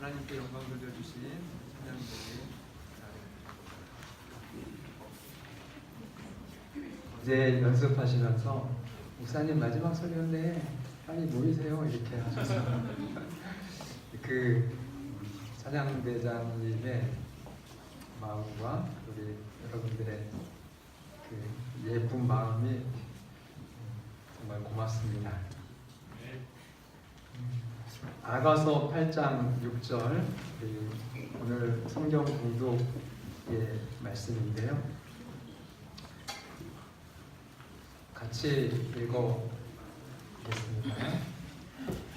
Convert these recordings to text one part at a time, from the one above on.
하나님께 영광 돌려주신 찬양들이 이제 연습하시면서 목사님 마지막 설교인데 빨리 모이세요 이렇게 하셔서 그 찬양대장님의 마음과 우리 여러분들의 그 예쁜 마음이 정말 고맙습니다. 아가서 8장 6절 오늘 성경 공독의 말씀인데요. 같이 읽어보겠습니다.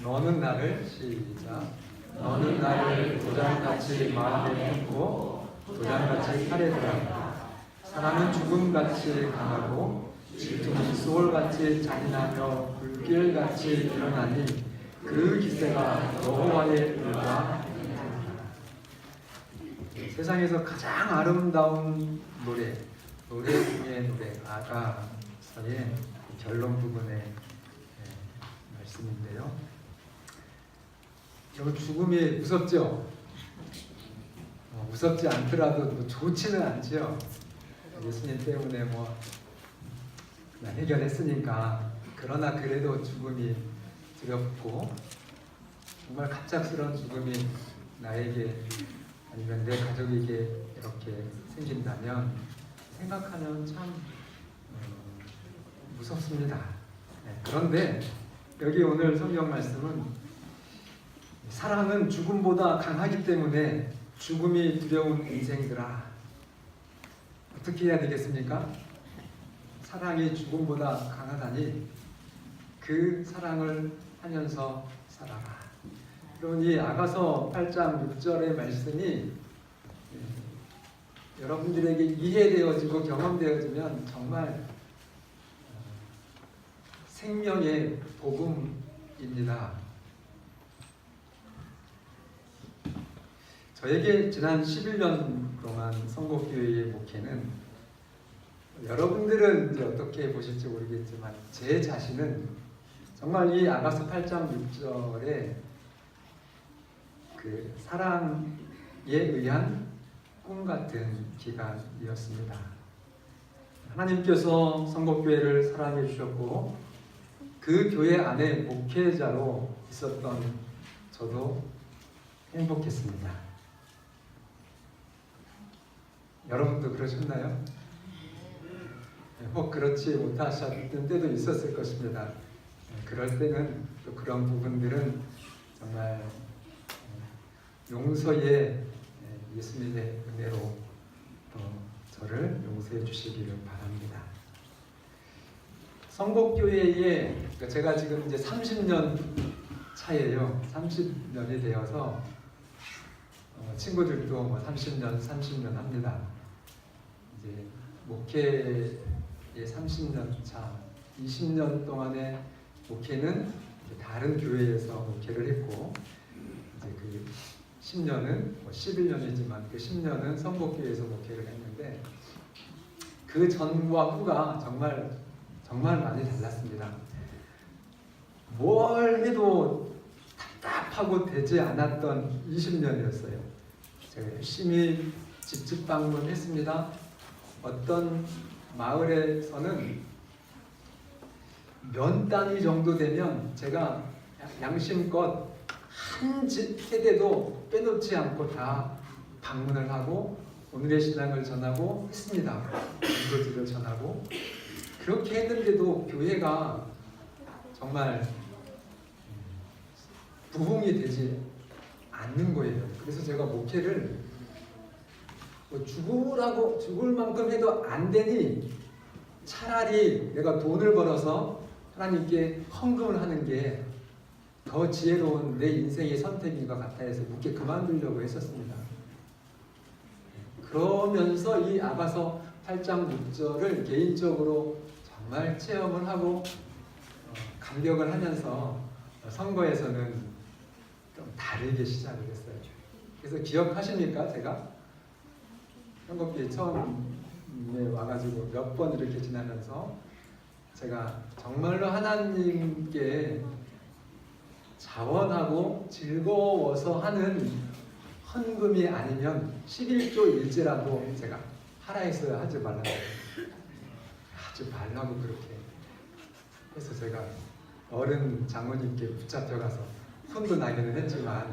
너는 나를 시작. 너는 나를 도장같이 마음에 품고 도장같이 팔에 들어간다. 사람은 죽음같이 강하고 질투는 수월같이 잔인하며 불길같이 일어나니 그 기세가 여호와의 일과 세상에서 가장 아름다운 노래 중에 노래 아가서의 결론 부분의 말씀인데요. 저 죽음이 무섭죠? 무섭지 않더라도 뭐 좋지는 않지요. 예수님 때문에 뭐 그냥 해결했으니까. 그러나 그래도 죽음이 두렵고 정말 갑작스러운 죽음이 나에게 아니면 내 가족에게 이렇게 생긴다면 생각하면 참 무섭습니다. 그런데 여기 오늘 성경 말씀은 사랑은 죽음보다 강하기 때문에 죽음이 두려운 인생들아 어떻게 해야 되겠습니까? 사랑이 죽음보다 강하다니 그 사랑을 하면서 살아라. 그럼 이 아가서 8장 6절의 말씀이 여러분들에게 이해되어지고 경험되어지면 정말 생명의 복음입니다. 저에게 지난 11년 동안 성곡교회의 목회는 여러분들은 이제 어떻게 보실지 모르겠지만 제 자신은 정말 이 아가서 8장 6절에 그 사랑에 의한 꿈 같은 기간이었습니다. 하나님께서 성곡교회를 사랑해 주셨고 그 교회 안에 목회자로 있었던 저도 행복했습니다. 여러분도 그러셨나요? 혹 그렇지 못하셨던 때도 있었을 것입니다. 그럴 때는 또 그런 부분들은 정말 용서의 예수님의 은혜로 또 저를 용서해 주시기를 바랍니다. 성곡교회에 제가 지금 이제 30년 차예요. 30년이 되어서 친구들도 뭐 30년 합니다. 이제 목회의 30년 차, 20년 동안의 목회는 다른 교회에서 목회를 했고 이제 그 10년은 11년이지만 그 10년은 성곡교회에서 목회를 했는데 그 전과 후가 정말 많이 달랐습니다. 뭘 해도 답답하고 되지 않았던 20년이었어요. 제가 열심히 집집 방문했습니다. 어떤 마을에서는 면 단위 정도 되면 제가 양심껏 한 세대도 빼놓지 않고 다 방문을 하고 오늘의 신앙을 전하고 했습니다. 전도지를 전하고 그렇게 했는데도 교회가 정말 부흥이 되지 않는 거예요. 그래서 제가 목회를 죽을 만큼 해도 안 되니 차라리 내가 돈을 벌어서 하나님께 헌금을 하는 게 더 지혜로운 내 인생의 선택인 것 같아서 목회 그만두려고 했었습니다. 그러면서 이 아가서 8장 6절을 개인적으로 정말 체험을 하고 감격을 하면서 선거에서는 좀 다르게 시작을 했어요. 그래서 기억하십니까? 제가 선거기에 처음에 와가지고 몇 번 이렇게 지나면서 제가 정말로 하나님께 자원하고 즐거워서 하는 헌금이 아니면 11조일지라도 제가 하라 했어요. 하지 말라고. 하지 말라고 그렇게 해서 제가 어른 장모님께 붙잡혀가서 손도 나기는 했지만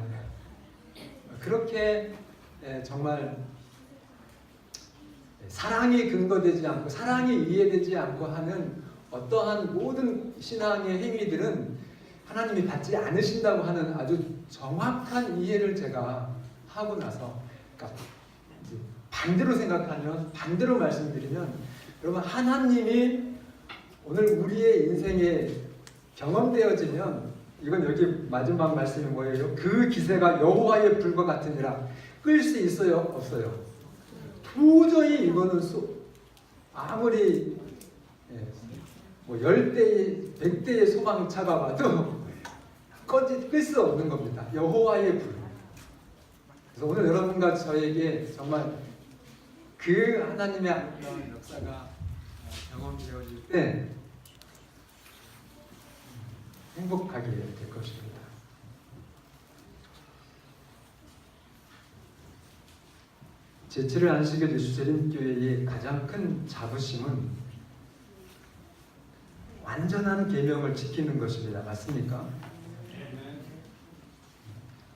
그렇게 정말 사랑이 근거되지 않고 사랑이 이해되지 않고 하는 어떠한 모든 신앙의 행위들은 하나님이 받지 않으신다고 하는 아주 정확한 이해를 제가 하고 나서, 그러니까 반대로 생각하면, 반대로 말씀드리면, 여러분 하나님이 오늘 우리의 인생에 경험되어지면, 이건 여기 마지막 말씀이 뭐예요? 그 기세가 여호와의 불과 같으니라. 끌 수 있어요? 없어요? 도저히 이거는 아무리 뭐 10대의 100대의 소방차가 봐도 끌 수 없는 겁니다. 여호와의 불. 그래서 오늘 여러분과 저에게 정말 그 하나님의 아름다운 역사가 경험되어질 때 행복하게 될 것입니다. 제7일 안식일 예수재림교회의 가장 큰 자부심은 완전한 계명을 지키는 것입니다. 맞습니까?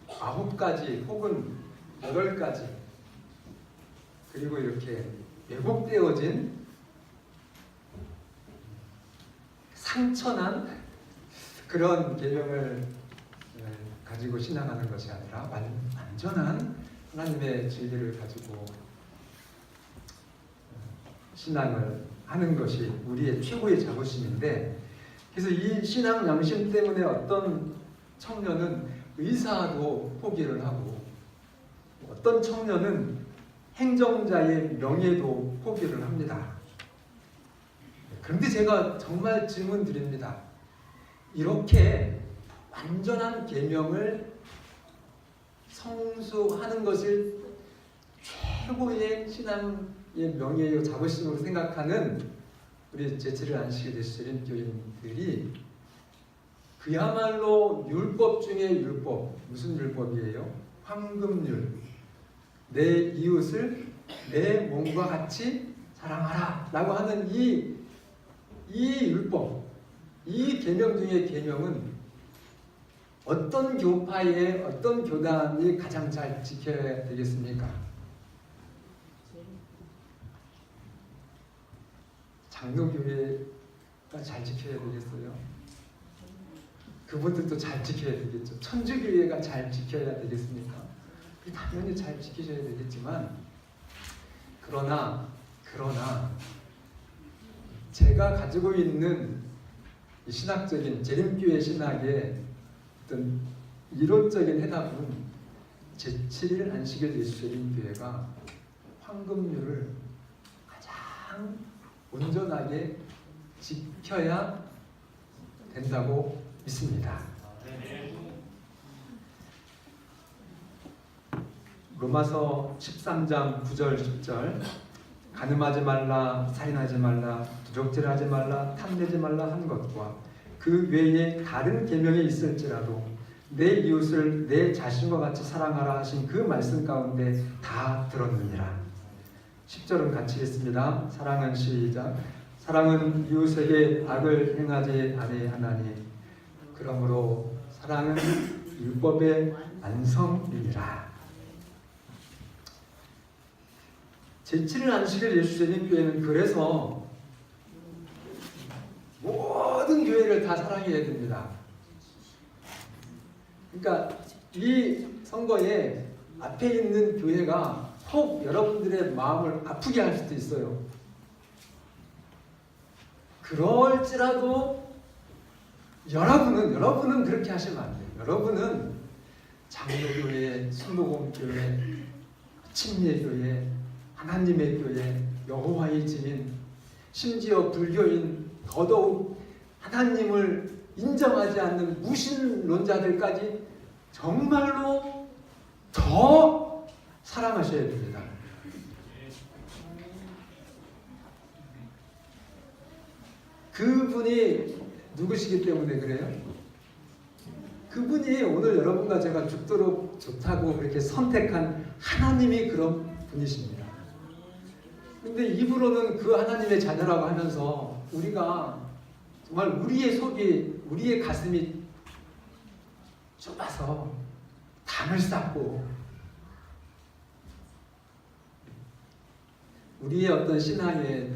9가지 혹은 8가지 그리고 이렇게 왜곡되어진 상처난 그런 계명을 가지고 신앙하는 것이 아니라 완전한 하나님의 진리를 가지고 신앙을 하는 것이 우리의 최고의 자부심인데, 그래서 이 신앙 양심 때문에 어떤 청년은 의사도 포기를 하고 어떤 청년은 행정자의 명예도 포기를 합니다. 그런데 제가 정말 질문 드립니다. 이렇게 완전한 계명을 성수하는 것을 최고의 신앙의 명예요 자부심으로 생각하는 우리 제7일 안식일 예수재림교인들이 그야말로 율법 중에 율법, 무슨 율법이에요? 황금률. 내 이웃을 내 몸과 같이 사랑하라 라고 하는 이 율법, 이 계명 중에 계명은 어떤 교파의 어떤 교단이 가장 잘 지켜야 되겠습니까? 장로교회가 잘 지켜야 되겠어요? 그분들도 잘 지켜야 되겠죠. 천주교회가 잘 지켜야 되겠습니까? 당연히 잘 지키셔야 되겠지만 그러나 제가 가지고 있는 이 신학적인 재림교회 신학의 어떤 이론적인 해답은 제7일 안식일 예수재림교회가 황금률을 가장 온전하게 지켜야 된다고 믿습니다. 로마서 13장 9절 10절 간음하지 말라, 살인하지 말라, 도적질하지 말라, 탐내지 말라 한 것과 그 외에 다른 계명이 있을지라도 내 이웃을 내 자신과 같이 사랑하라 하신 그 말씀 가운데 다 들었느니라. 10절은 같이 읽습니다. 사랑은 시작. 사랑은 이웃에게 악을 행하지 아니하나니 그러므로 사랑은 율법의 완성이니라. 제7일 안식일 예수재림교회는 그래서 모든 교회를 다 사랑해야 됩니다. 그러니까 이 선거에 앞에 있는 교회가 혹 여러분들의 마음을 아프게 할 수도 있어요. 그럴지라도 여러분은 그렇게 하시면 안 돼요. 여러분은 장로교회, 순복음교회, 침례교회, 하나님의 교회, 여호와의 증인, 심지어 불교인, 더더욱 하나님을 인정하지 않는 무신론자들까지 정말로 더 사랑하셔야 됩니다. 그분이 누구시기 때문에 그래요? 그분이 오늘 여러분과 제가 죽도록 좋다고 그렇게 선택한 하나님이 그런 분이십니다. 근데 입으로는 그 하나님의 자녀라고 하면서 우리가 정말 우리의 속이, 우리의 가슴이 좁아서 담을 쌓고 우리의 어떤 신앙에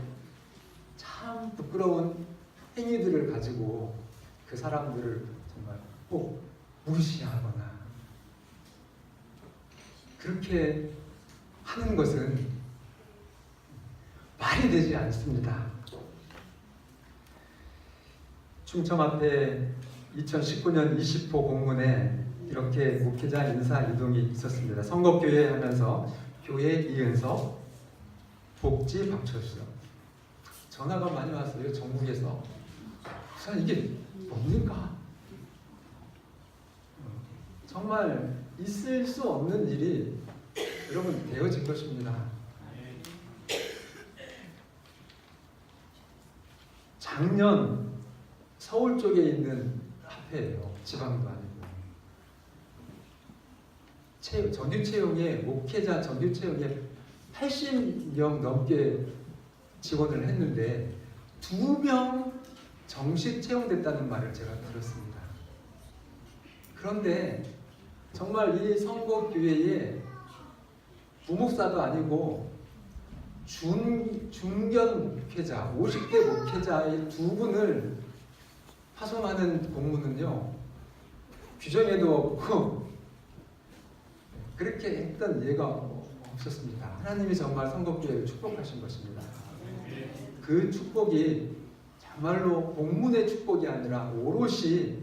참 부끄러운 행위들을 가지고 그 사람들을 정말 꼭 무시하거나 그렇게 하는 것은 말이 되지 않습니다. 충청 앞에 2019년 20호 공문에 이렇게 목회자 인사 이동이 있었습니다. 선거교회 하면서 교회 이은석, 복지 박철수. 전화가 많이 왔어요. 전국에서. 우선 이게 뭡니까? 정말 있을 수 없는 일이 여러분 되어진 것입니다. 작년 서울 쪽에 있는 학회예요. 지방도 아니고. 정규 채용에 목회자 정규 채용에 80명 넘게 지원을 했는데 2명 정식 채용됐다는 말을 제가 들었습니다. 그런데 정말 이 선거교회에 부목사도 아니고 중견 목회자, 50대 목회자의 2분을 파송하는 공문은요, 규정에도 없고 그렇게 했던 예가 없었습니다. 하나님이 정말 선거교회를 축복하신 것입니다. 그 축복이 정말로 공문의 축복이 아니라 오롯이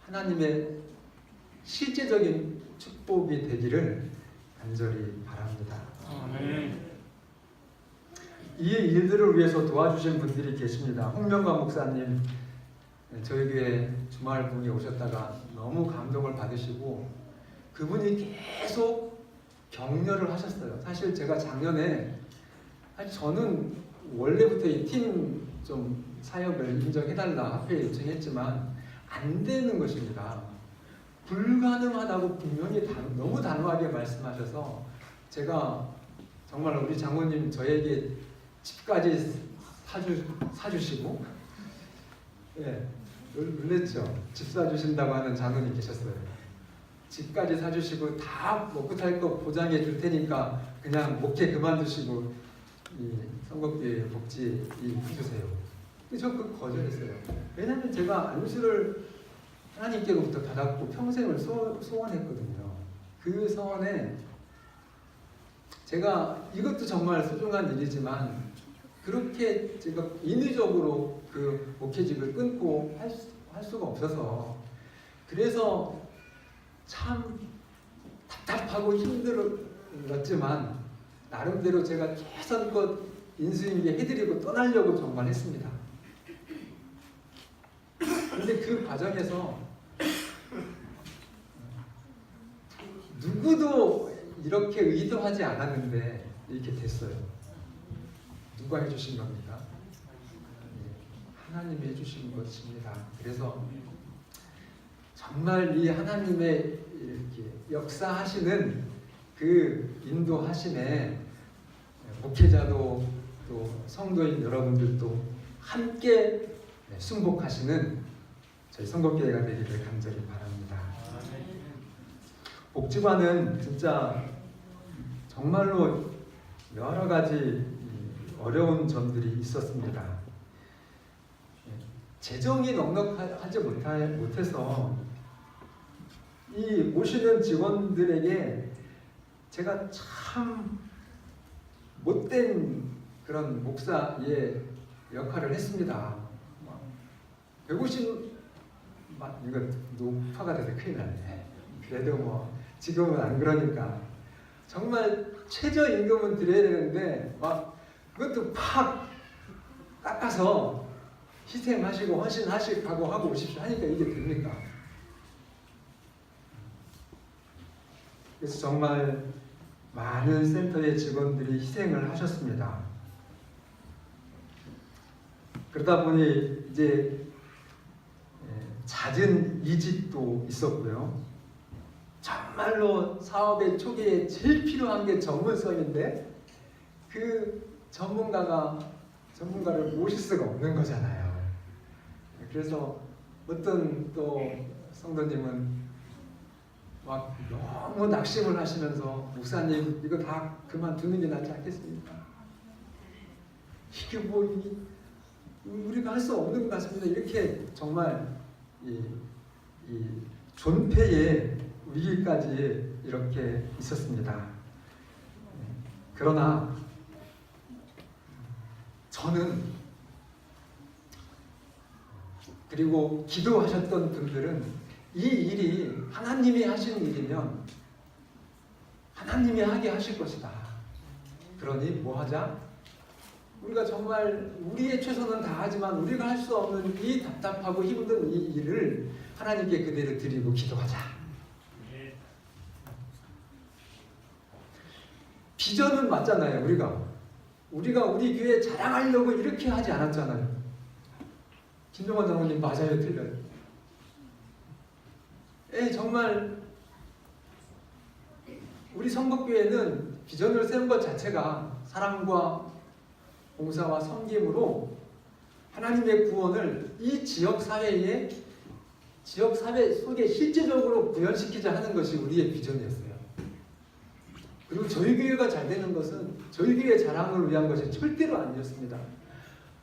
하나님의 실제적인 축복이 되기를 간절히 바랍니다. 이 일들을 위해서 도와주신 분들이 계십니다. 홍명관 목사님 저희 교회 주말 부흥에 오셨다가 너무 감동을 받으시고 그분이 계속 격려를 하셨어요. 사실 제가 작년에 저는 원래부터 이 팀 좀 사역을 인정해달라 학회에 요청했지만 안 되는 것입니다. 불가능하다고 분명히 너무 단호하게 말씀하셔서 제가 정말 우리 장모님 저에게 집까지 사주시고 예, 놀랬죠. 집 사주신다고 하는 장로님 계셨어요. 집까지 사주시고 다 먹고 살 거 보장해 줄 테니까 그냥 목회 그만두시고 이 선거교회 복지 해주세요. 근데 저 그거 거절했어요. 왜냐하면 제가 안수를 하나님께로부터 받았고 평생을 소원했거든요. 그 소원에 제가 이것도 정말 소중한 일이지만 그렇게 제가 인위적으로 그 목회직을 끊고 할 수가 없어서 그래서 참 답답하고 힘들었지만 나름대로 제가 최선껏 인수인계 해드리고 떠나려고 정말 했습니다. 근데 그 과정에서 누구도 이렇게 의도하지 않았는데 이렇게 됐어요. 누가 해주신 겁니까? 하나님이 해주신 것입니다. 그래서 정말 이 하나님의 이렇게 역사하시는 그 인도하심에 목회자도 또 성도인 여러분들도 함께 승복하시는 저희 선거교회가 되기를 간절히 바랍니다. 복지관은 진짜 정말로 여러 가지 어려운 점들이 있었습니다. 재정이 넉넉하지 못해서 이 오시는 직원들에게 제가 참 못된 그런 목사의 역할을 했습니다. 150 이거 높아가 돼서 큰일 났네. 그래도 뭐 지금은 안 그러니까 정말 최저임금은 드려야 되는데 막 그것도 팍 깎아서 희생하시고 헌신하시고 하고 오십시오 하니까 이게 됩니까? 그래서 정말 많은 센터의 직원들이 희생을 하셨습니다. 그러다 보니 이제 잦은 이직도 있었고요. 정말로 사업의 초기에 제일 필요한 게 전문성인데 그 전문가를 모실 수가 없는 거잖아요. 그래서 어떤 또 성도님은 막 너무 낙심을 하시면서 목사님 이거 다 그만두는 게 낫지 않겠습니까? 이게 뭐 우리가 할 수 없는 것 같습니다. 이렇게 정말 이 존폐의 위기까지 이렇게 있었습니다. 그러나 저는 그리고 기도하셨던 분들은 이 일이 하나님이 하신 일이면 하나님이 하게 하실 것이다. 그러니 뭐 하자? 우리가 정말 우리의 최선은 다하지만 우리가 할 수 없는 이 답답하고 힘든 이 일을 하나님께 그대로 드리고 기도하자. 비전은 맞잖아요. 우리가 우리 교회 자랑하려고 이렇게 하지 않았잖아요. 김종원 장로님 맞아요, 틀려요? 정말 우리 성북교회는 비전을 세운 것 자체가 사랑과 봉사와 섬김으로 하나님의 구원을 이 지역사회 속에 실제적으로 구현시키자 하는 것이 우리의 비전이었어요. 그리고 저희 교회가 잘 되는 것은 저희 교회 자랑을 위한 것이 절대로 아니었습니다.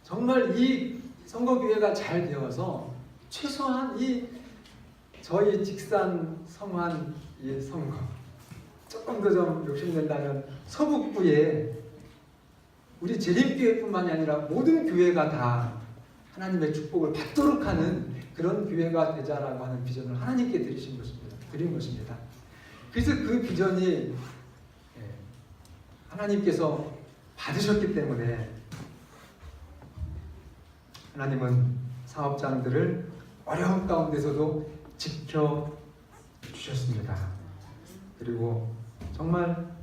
정말 이 성거교회가 잘 되어서 최소한 이 저희 직산 성환 이 성거 조금 더 좀 욕심낸다면 서북부에 우리 재림교회뿐만이 아니라 모든 교회가 다 하나님의 축복을 받도록 하는 그런 교회가 되자라고 하는 비전을 하나님께 드린 것입니다. 그래서 그 비전이 하나님께서 받으셨기 때문에 하나님은 사업장들을 어려운 가운데서도 지켜주셨습니다. 그리고 정말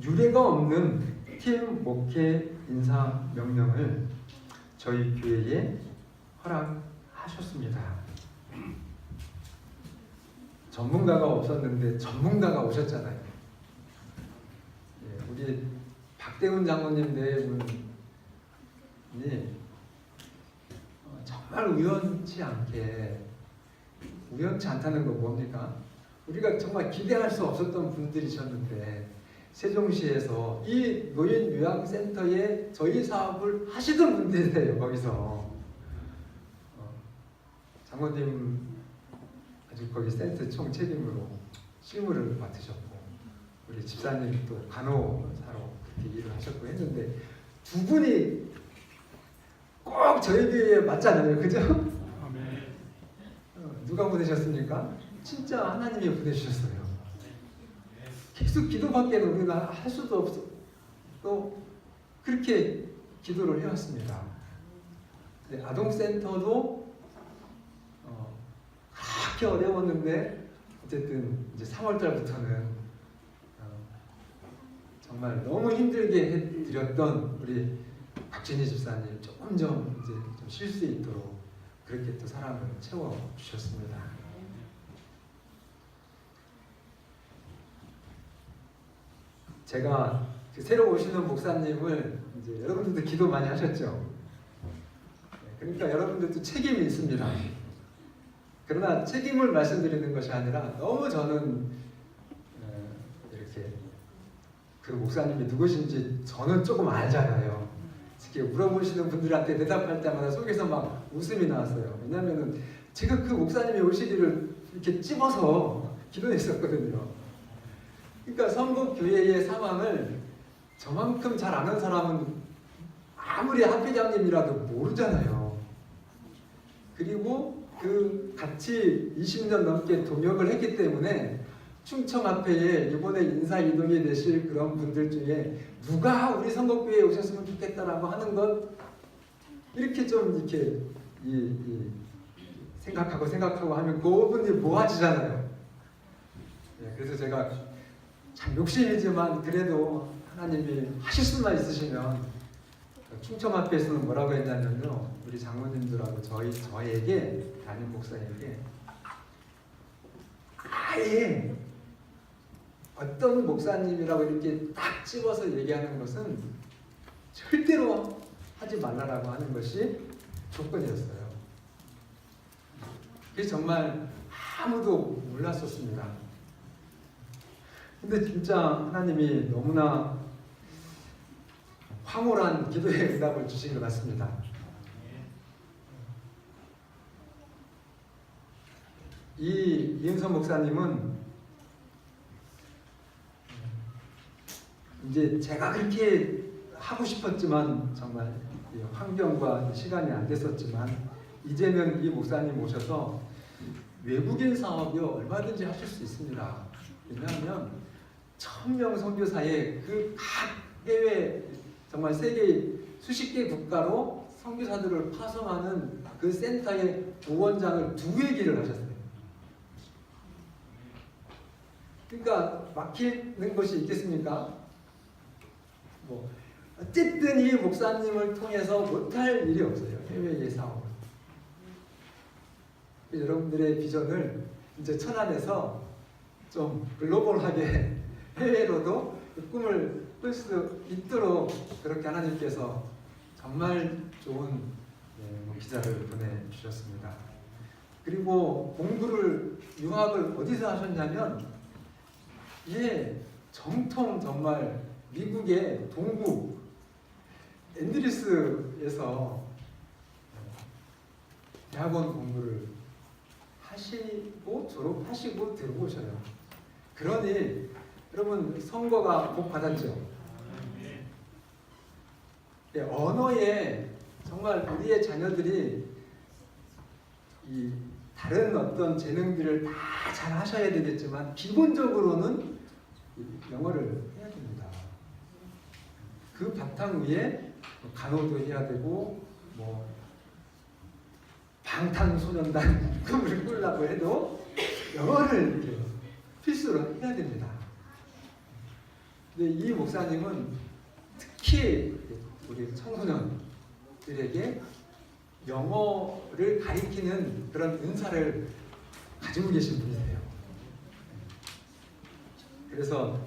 유례가 없는 팀 목회 인사 명령을 저희 교회에 허락하셨습니다. 전문가가 없었는데 전문가가 오셨잖아요. 우리 박대훈 장로님 네 분이 정말 우연치 않다는 거 뭡니까? 우리가 정말 기대할 수 없었던 분들이셨는데 세종시에서 이 노인 요양센터에 저희 사업을 하시던 분들이세요. 거기서 장로님 아주 거기 센터 총 책임으로 실무를 맡으셨고 우리 집사님이 또 간호사로 그렇게 일을 하셨고 했는데 두 분이 꼭 저희 교회에 맞잖아요. 그죠? 누가 보내셨습니까? 진짜 하나님이 보내주셨어요. 계속 기도밖에는 우리가 할 수도 없어. 또 그렇게 기도를 해왔습니다. 아동센터도 그렇게 어려웠는데 어쨌든 이제 3월달부터는 정말 너무 힘들게 해드렸던 우리 박진희 집사님 조금 좀 이제 좀 쉴 수 있도록 그렇게 또 사랑을 채워 주셨습니다. 제가 새로 오시는 목사님을 이제 여러분들도 기도 많이 하셨죠. 그러니까 여러분들도 책임이 있습니다. 그러나 책임을 말씀드리는 것이 아니라 너무 저는 이렇게 그 목사님이 누구신지 저는 조금 알잖아요. 특히 물어보시는 분들한테 대답할 때마다 속에서 막 웃음이 나왔어요. 왜냐하면 제가 그 목사님이 오시기를 이렇게 찝어서 기도했었거든요. 그러니까 성북교회의 상황을 저만큼 잘 아는 사람은 아무리 학회장님이라도 모르잖아요. 그리고 그 같이 20년 넘게 동역을 했기 때문에 충청합회에 이번에 인사 이동이 되실 그런 분들 중에 누가 우리 성북교회에 오셨으면 좋겠다라고 하는 것 이렇게 좀 이렇게 생각하고 하면 그분이 모아지잖아요. 그래서 제가 참 욕심이지만 그래도 하나님이 하실 수만 있으시면 충청 앞에서는 뭐라고 했냐면요, 우리 장로님들하고 저에게 담임 목사에게 아예 어떤 목사님이라고 이렇게 딱 집어서 얘기하는 것은 절대로 하지 말라라고 하는 것이 조건이었어요. 그게 정말 아무도 몰랐었습니다. 근데 진짜 하나님이 너무나 황홀한 기도의 응답을 주신 것 같습니다. 이 이은선 목사님은 이제 제가 그렇게 하고 싶었지만 정말 환경과 시간이 안 됐었지만 이제는 이 목사님 모셔서 외국인 사업이 얼마든지 하실 수 있습니다. 왜냐하면 1000명 선교사의 그 각 해외 정말 세계 수십 개 국가로 선교사들을 파송하는 그 센터의 부원장을 2회 기를 하셨어요. 그러니까 막히는 것이 있겠습니까? 뭐 어쨌든 이 목사님을 통해서 못할 일이 없어요. 해외의 사업을. 여러분들의 비전을 이제 천안에서 좀 글로벌하게 해외로도 그 꿈을 꿀 수 있도록 그렇게 하나님께서 정말 좋은 기자를 보내주셨습니다. 그리고 공부를 유학을 어디서 하셨냐면 정통 정말 미국의 동부 앤드리스에서 대학원 공부를 하시고 졸업하시고 들어오셔요. 그러니 여러분 선거가 복 받았죠. 언어에 정말 우리의 자녀들이 이 다른 어떤 재능들을 다 잘 하셔야 되겠지만 기본적으로는 영어를 해야 됩니다. 그 바탕 위에 간호도 해야 되고 뭐 방탄소년단 꿈을 꾸려고 해도 영어를 이렇게 필수로 해야 됩니다. 근데 이 목사님은 특히 우리 청소년들에게 영어를 가리키는 그런 은사를 가지고 계신 분이세요. 그래서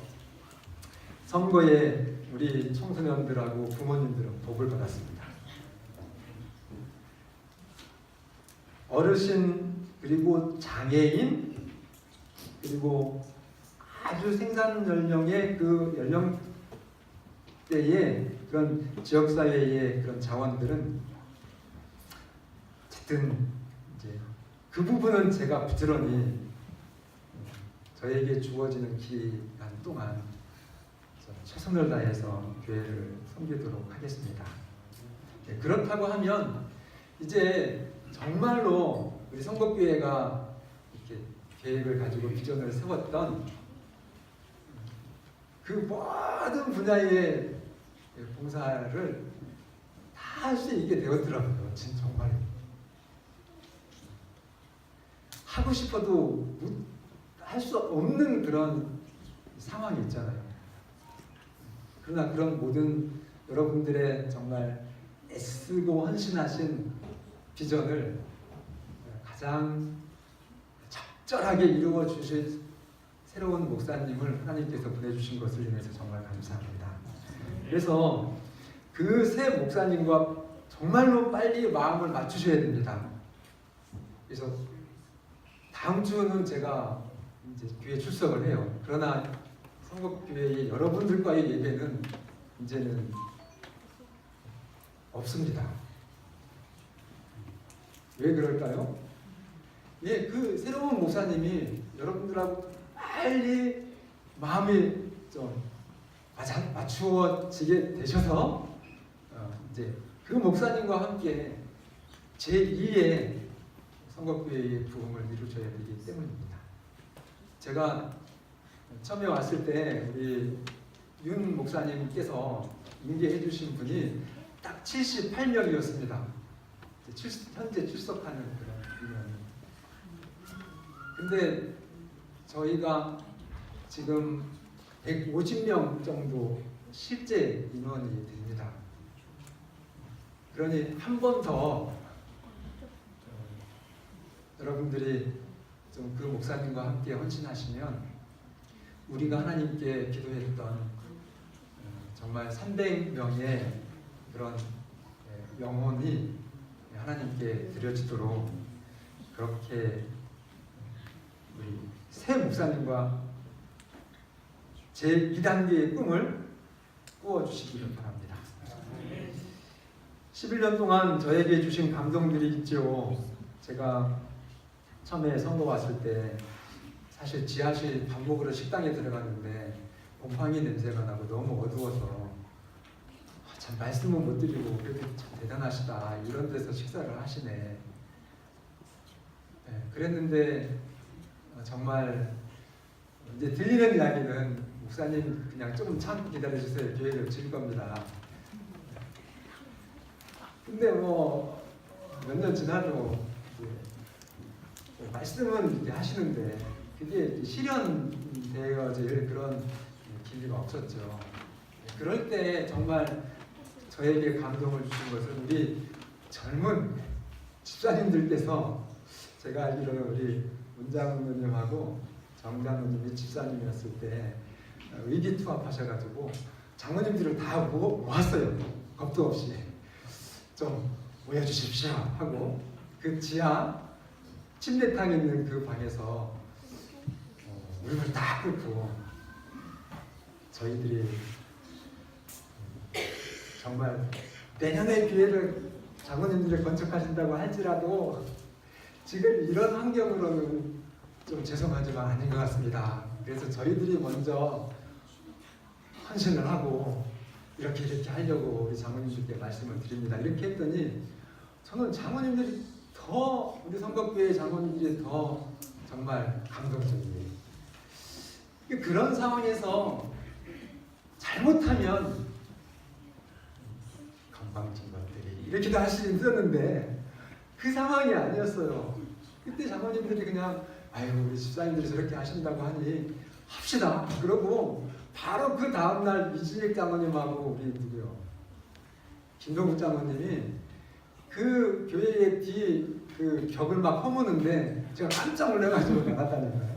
선거에 우리 청소년들하고 부모님들은 복을 받았습니다. 어르신 그리고 장애인 그리고 아주 생산 연령의 그 연령대의 그런 지역사회의 그런 자원들은 어쨌든 이제 그 부분은 제가 부지런히 저에게 주어지는 기간 동안 최선을 다해서 교회를 섬기도록 하겠습니다. 그렇다고 하면 이제 정말로 우리 성법교회가 이렇게 계획을 가지고 비전을 세웠던 그 모든 분야의 봉사를 다 할 수 있게 되었더라고요. 진짜 정말 하고 싶어도 할 수 없는 그런 상황이 있잖아요. 그러나 그런 모든 여러분들의 정말 애쓰고 헌신하신 비전을 가장 적절하게 이루어 주실 새로운 목사님을 하나님께서 보내주신 것을 인해서 정말 감사합니다. 그래서 그 새 목사님과 정말로 빨리 마음을 맞추셔야 됩니다. 그래서 다음 주는 제가 이제 교회 출석을 해요. 그러나 성국교회의 여러분들과의 예배는 이제는 없습니다. 왜 그럴까요? 그 새로운 목사님이 여러분들하고 빨리 마음이 좀 맞추어지게 되셔서 이제 그 목사님과 함께 제2의 성국교회의 부흥을 이루셔야 되기 때문입니다. 제가 처음에 왔을 때 우리 윤 목사님께서 인계해 주신 분이 딱 78명이었습니다. 현재 출석하는 그런 인원이. 근데 저희가 지금 150명 정도 실제 인원이 됩니다. 그러니 한 번 더 여러분들이 좀 그 목사님과 함께 헌신하시면 우리가 하나님께 기도했던 정말 300명의 그런 영혼이 하나님께 드려지도록 그렇게 우리 새 목사님과 제 2단계의 꿈을 꾸어주시기를 바랍니다. 11년 동안 저에게 주신 감동들이 있죠. 제가 처음에 선거 왔을 때 사실 지하실 밥 먹으러 식당에 들어갔는데 곰팡이 냄새가 나고 너무 어두워서 참 말씀은 못 드리고 그래도 참 대단하시다 이런 데서 식사를 하시네. 네, 그랬는데 정말 이제 들리는 이야기는 목사님 그냥 조금 참고 기다려주세요. 교회를 질 겁니다. 근데 뭐 몇 년 지나도 말씀은 이제 하시는데 그게 실현되어질 그런 기회가 없었죠. 그럴 때 정말 저에게 감동을 주신 것은 우리 젊은 집사님들께서 제가 알기로는 우리 문장로님하고 정장로님이 집사님이었을 때 의기투합하셔가지고 장로님들을 다 모았어요. 겁도 없이 좀 모여주십시오 하고 그 지하 침대탕 있는 그 방에서 무릎을 딱 꿇고 저희들이 정말 내년에 기회를 장로님들이 건축하신다고 할지라도 지금 이런 환경으로는 좀 죄송하지만 아닌 것 같습니다. 그래서 저희들이 먼저 헌신을 하고 이렇게 하려고 우리 장로님들께 말씀을 드립니다. 이렇게 했더니 저는 장로님들이 더 우리 성곽교회 장로님들이 더 정말 감동적이에요. 그런 상황에서 잘못하면 건방진 것들이 이렇게도 할 수 있었는데 그 상황이 아니었어요. 그때 장로님들이 그냥 아유 우리 집사님들이 저렇게 하신다고 하니 합시다. 그러고 바로 그 다음날 이진익 장로님하고 우리 누구요? 김동국 장로님이 그 교회의 뒤 그 벽을 막 허무는데 제가 깜짝 놀라가지고 나갔다니까요.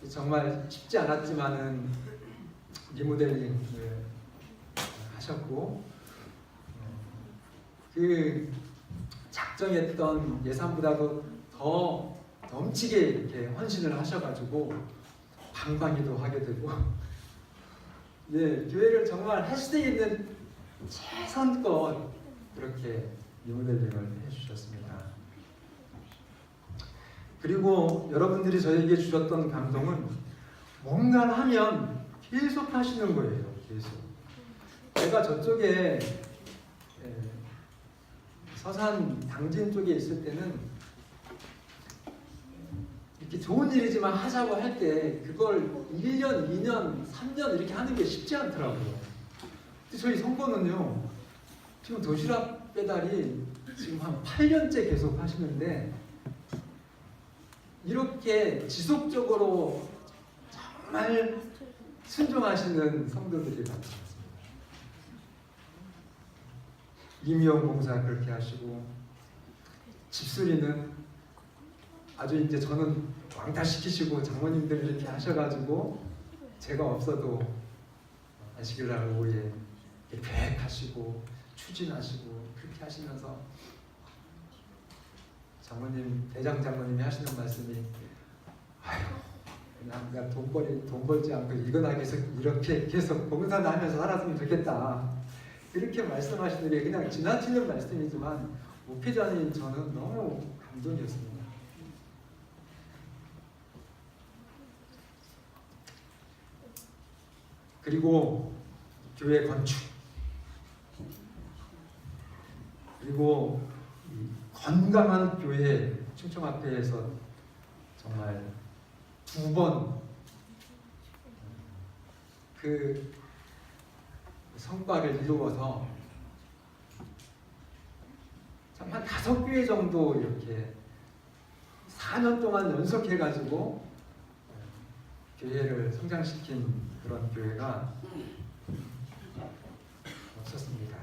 정말 쉽지 않았지만은 리모델링을 하셨고 그 작정했던 예산보다도 더 넘치게 이렇게 헌신을 하셔가지고 방방이도 하게 되고 예, 교회를 정말 할 수 있는 최선껏 그렇게 리모델링을 해주셨습니다. 그리고 여러분들이 저에게 주셨던 감동은 뭔가를 하면 계속 하시는 거예요. 계속. 제가 저쪽에 서산 당진 쪽에 있을 때는 이렇게 좋은 일이지만 하자고 할 때 그걸 1년, 2년, 3년 이렇게 하는 게 쉽지 않더라고요. 근데 저희 성도는요, 지금 도시락 배달이 지금 한 8년째 계속 하시는데 이렇게 지속적으로 정말 순종하시는 성도들이 많습니다. 임의용 봉사 그렇게 하시고 집수리는 아주 이제 저는 왕따시키시고 장모님들 이렇게 하셔가지고 제가 없어도 안식일날 오후에 계획하시고 추진하시고 그렇게 하시면서 장모님 대장 장모님이 하시는 말씀이 아유 그냥 내가 돈 벌지 않고 이거나 계속 이렇게 계속 봉사나 하면서 살았으면 좋겠다 이렇게 말씀하시는 게 그냥 지나치는 말씀이지만 목회자인 저는 너무 감동이었습니다. 그리고 교회 건축 그리고 건강한 교회 충청합회에서 정말 2번 그 성과를 이루어서 한 5교회 정도 이렇게 4년 동안 연속해가지고 교회를 성장시킨 그런 교회가 없었습니다.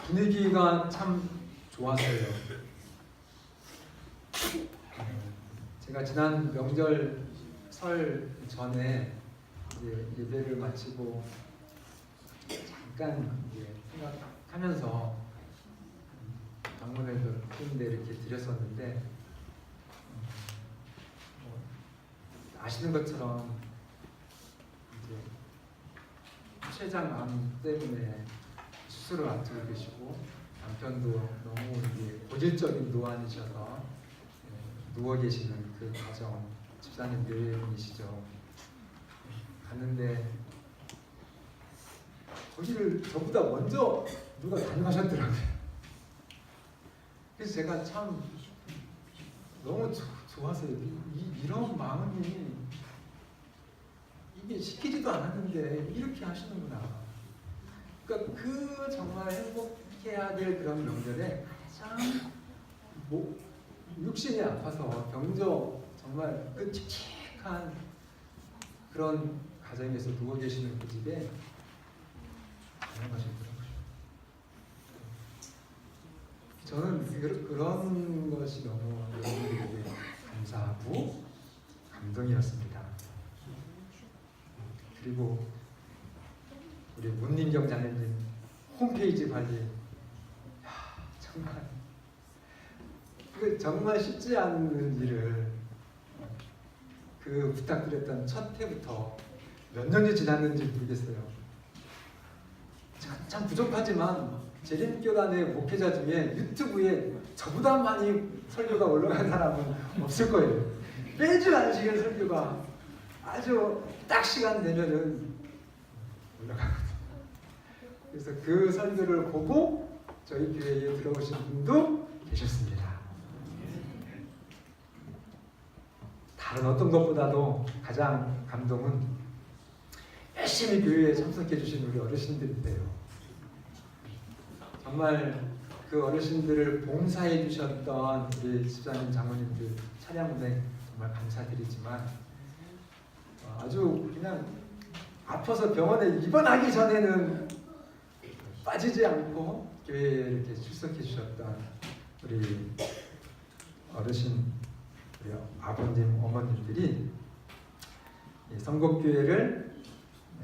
분위기가 참 좋았어요. 제가 지난 명절 설 전에 이제 예배를 마치고 잠깐 이제 생각하면서 방문을 했는데 이렇게 드렸었는데 아시는 것처럼 이제 췌장암 때문에 수술을 앞두고 계시고 남편도 너무 이제 고질적인 노안이셔서 누워 계시는 그 가정 집사님 네 분이시죠. 갔는데 거기를 저보다 먼저 누가 다녀가셨더라고요. 그래서 제가 참 너무 좋았어요. 이런 마음이 이게 시키지도 않았는데 이렇게 하시는구나. 그러니까 그 정말 행복해야 될 그런 명절에 가장 육신이 아파서 병조 정말 그 칙칙한 그런 가정에서 누워 계시는 그 집에 다녀가셨더라고요. 저는 그런 것이 너무 여러분들에게 감사하고 감동이었습니다. 그리고 우리 문민경 자매님 홈페이지 관리 정말 쉽지 않은 일을 그 부탁드렸던 첫 해부터 몇 년이 지났는지 모르겠어요. 참 부족하지만 재림교단의 목회자 중에 유튜브에 저보다 많이 설교가 올라간 사람은 없을 거예요. 매주 안식일 설교가 아주 딱 시간 되면은 올라가거든요. 그래서 그 설교를 보고 저희 교회에 들어오신 분도 계셨습니다. 다른 어떤 것보다도 가장 감동은 열심히 교회에 참석해 주신 우리 어르신들인데요. 정말 그 어르신들을 봉사해 주셨던 우리 집사님, 장모님들 차량운행 정말 감사드리지만 아주 그냥 아파서 병원에 입원하기 전에는 빠지지 않고 교회에 이렇게 출석해 주셨던 우리 어르신, 우리 아버님, 어머님들이 성곡교회를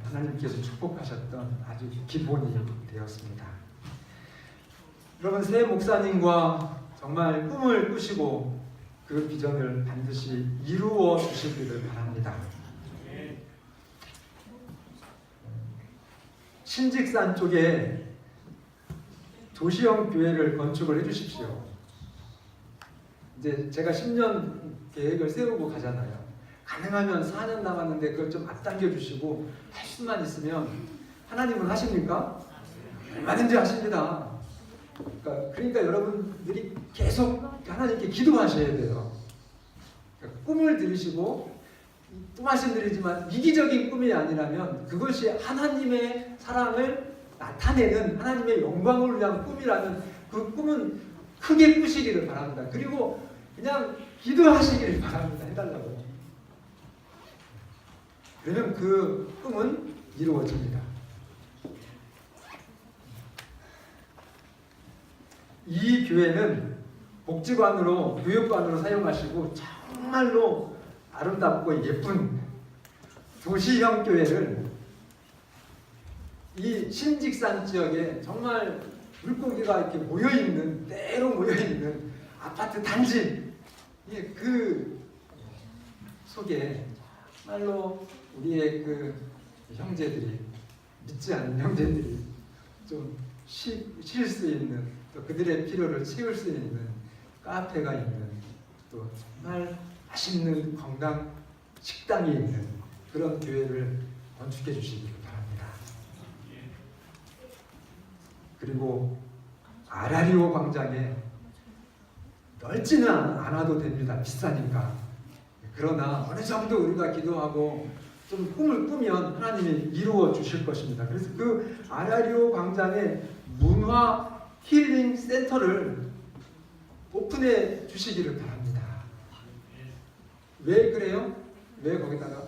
하나님께서 축복하셨던 아주 기본이 되었습니다. 여러분, 새 목사님과 정말 꿈을 꾸시고 그 비전을 반드시 이루어 주시기를 바랍니다. 신직산 쪽에 도시형 교회를 건축을 해주십시오. 이제 제가 10년 계획을 세우고 가잖아요. 가능하면 4년 남았는데 그걸 좀 앞당겨 주시고 할 수만 있으면 하나님은 하십니까? 얼마든지 하십니다. 그러니까 여러분들이 계속 하나님께 기도하셔야 돼요. 그러니까 꿈을 들으시고 또 말씀드리지만 이기적인 꿈이 아니라면 그것이 하나님의 사랑을 나타내는 하나님의 영광을 위한 꿈이라면 그 꿈은 크게 꾸시기를 바랍니다. 그리고 그냥 기도하시기를 바랍니다. 해달라고. 그러면 그 꿈은 이루어집니다. 이 교회는 복지관으로, 교육관으로 사용하시고 정말로 아름답고 예쁜 도시형 교회를 이 신직산 지역에 정말 물고기가 이렇게 모여있는, 때로 모여있는 아파트 단지, 그 속에 정말로 우리의 그 형제들이, 믿지 않는 형제들이 좀 쉴 수 있는, 또 그들의 필요를 채울 수 있는 카페가 있는, 또 정말 맛있는 건강 식당이 있는 그런 교회를 건축해 주시기 바랍니다. 그리고 아라리오 광장에 넓지는 않아도 됩니다. 비싸니까. 그러나 어느 정도 우리가 기도하고 좀 꿈을 꾸면 하나님이 이루어 주실 것입니다. 그래서 그 아라리오 광장에 문화 힐링 센터를 오픈해 주시기를 바랍니다. 왜 그래요? 왜 거기다가?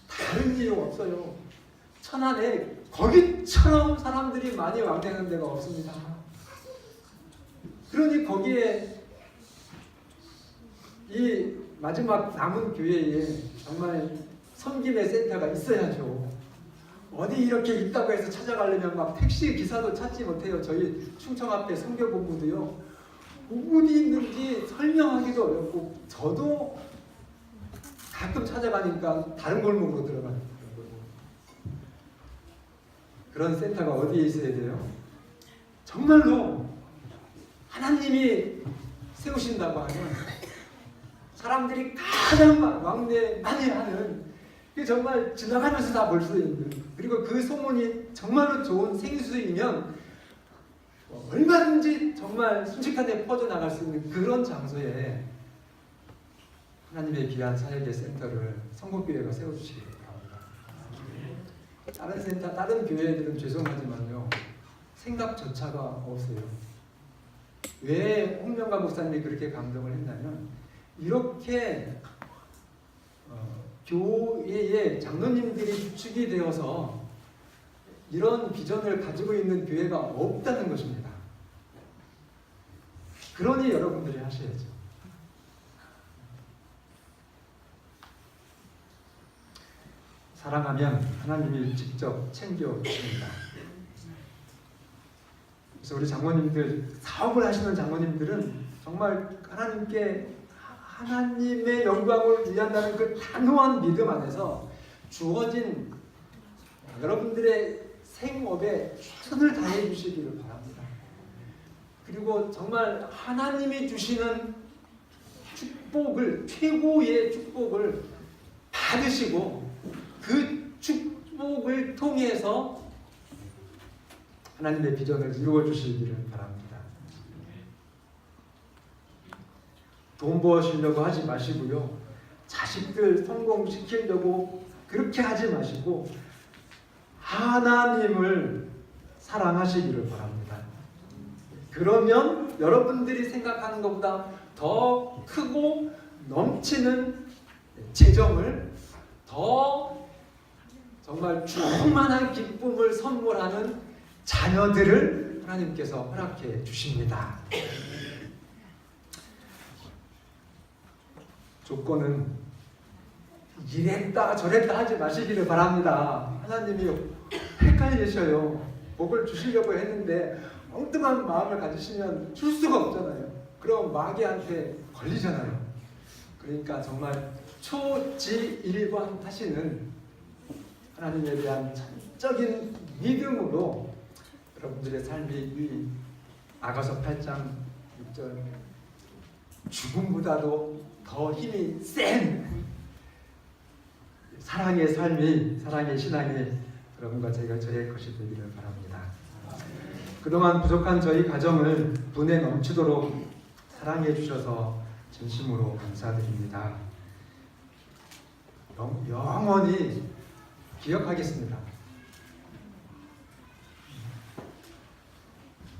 다른 이유 없어요. 천안에 거기처럼 사람들이 많이 왕래하는 데가 없습니다. 그러니 거기에 이 마지막 남은 교회에 정말 섬김의 센터가 있어야죠. 어디 이렇게 있다고 해서 찾아가려면 막 택시 기사도 찾지 못해요. 저희 충청 앞에 선교본부도요. 어디 있는지 설명하기도 어렵고 저도 가끔 찾아가니까 다른 골목으로 들어가는 거예요. 그런 센터가 어디에 있어야 돼요? 정말로 하나님이 세우신다고 하면 사람들이 가장 왕래 많이 하는, 정말 지나가면서 다 볼 수 있는, 그리고 그 소문이 정말로 좋은 생수이면 얼마든지 정말 순식간에 퍼져나갈 수 있는 그런 장소에 하나님의 귀한 사역의 센터를 성공교회가 세워주시기 바랍니다. 다른 센터, 다른 교회들은 죄송하지만요, 생각조차가 없어요. 왜 홍명가 목사님이 그렇게 감동을 했냐면, 이렇게 교회의 장로님들이 주축이 되어서 이런 비전을 가지고 있는 교회가 없다는 것입니다. 그러니 여러분들이 하셔야죠. 사랑하면 하나님이 직접 챙겨주십니다. 그래서 우리 장모님들, 사업을 하시는 장모님들은 정말 하나님의 영광을 위한다는 그 단호한 믿음 안에서 주어진 여러분들의 생업에 최선을 다해 주시기를 바랍니다. 그리고 정말 하나님이 주시는 축복을, 최고의 축복을 받으시고 그 축복을 통해서 하나님의 비전을 이루어 주시기를 바랍니다. 돈 버시려고 하지 마시고요. 자식들 성공시키려고 그렇게 하지 마시고 하나님을 사랑하시기를 바랍니다. 그러면 여러분들이 생각하는 것보다 더 크고 넘치는 재정을, 더 정말 충만한 기쁨을 선물하는 자녀들을 하나님께서 허락해 주십니다. 조건은 이랬다 저랬다 하지 마시기를 바랍니다. 하나님이 헷갈리셔요. 복을 주시려고 했는데 엉뚱한 마음을 가지시면 줄 수가 없잖아요. 그럼 마귀한테 걸리잖아요. 그러니까 정말 초지일관 하시는 하나님에 대한 전적인 믿음으로 여러분들의 삶이 이 아가서 8장 6절 죽음보다도 더 힘이 센 사랑의 삶이, 사랑의 신앙이 여러분과 저의 것이 되기를 바랍니다. 그동안 부족한 저희 가정을 분에 넘치도록 사랑해 주셔서 진심으로 감사드립니다. 영원히 기억하겠습니다.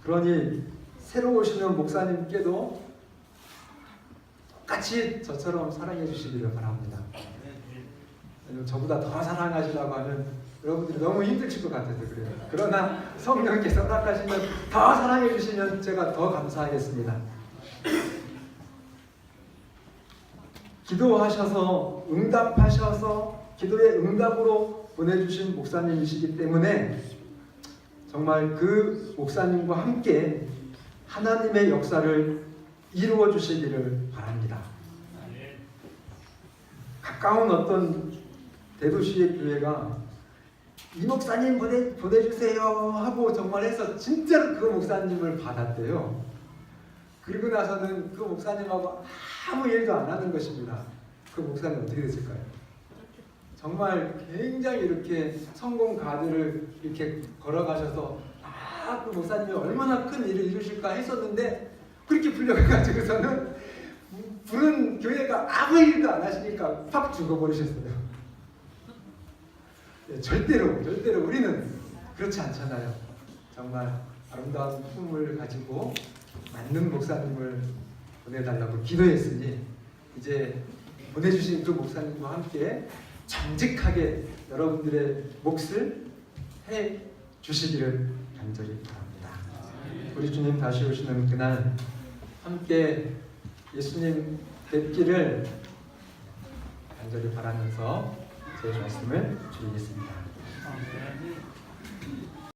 그러니 새로 오시는 목사님께도 똑같이 저처럼 사랑해 주시기를 바랍니다. 저보다 더 사랑하시라고 하면 여러분들이 너무 힘드실 것 같아서 그래요. 그러나 성령께서 허락하시면 더 사랑해 주시면 제가 더 감사하겠습니다. 기도하셔서 응답하셔서 기도의 응답으로 보내주신 목사님이시기 때문에 정말 그 목사님과 함께 하나님의 역사를 이루어 주시기를 바랍니다. 가까운 어떤 대도시의 교회가 이 목사님 보내주세요 하고 정말 해서 진짜로 그 목사님을 받았대요. 그리고 나서는 그 목사님하고 아무 일도 안 하는 것입니다. 그 목사님 어떻게 됐을까요? 정말 굉장히 이렇게 성공 가드를 이렇게 걸어가셔서 그 목사님이 얼마나 큰 일을 이루실까 했었는데 그렇게 풀려가지고서는 부른 교회가 아무 일도 안 하시니까 팍 죽어버리셨어요. 네, 절대로 우리는 그렇지 않잖아요. 정말 아름다운 품을 가지고 맞는 목사님을 보내달라고 기도했으니 이제 보내주신 그 목사님과 함께 정직하게 여러분들의 몫을 해 주시기를 간절히 바랍니다. 우리 주님 다시 오시는 그날 함께 예수님 뵙기를 간절히 바라면서 제 말씀을 드리겠습니다.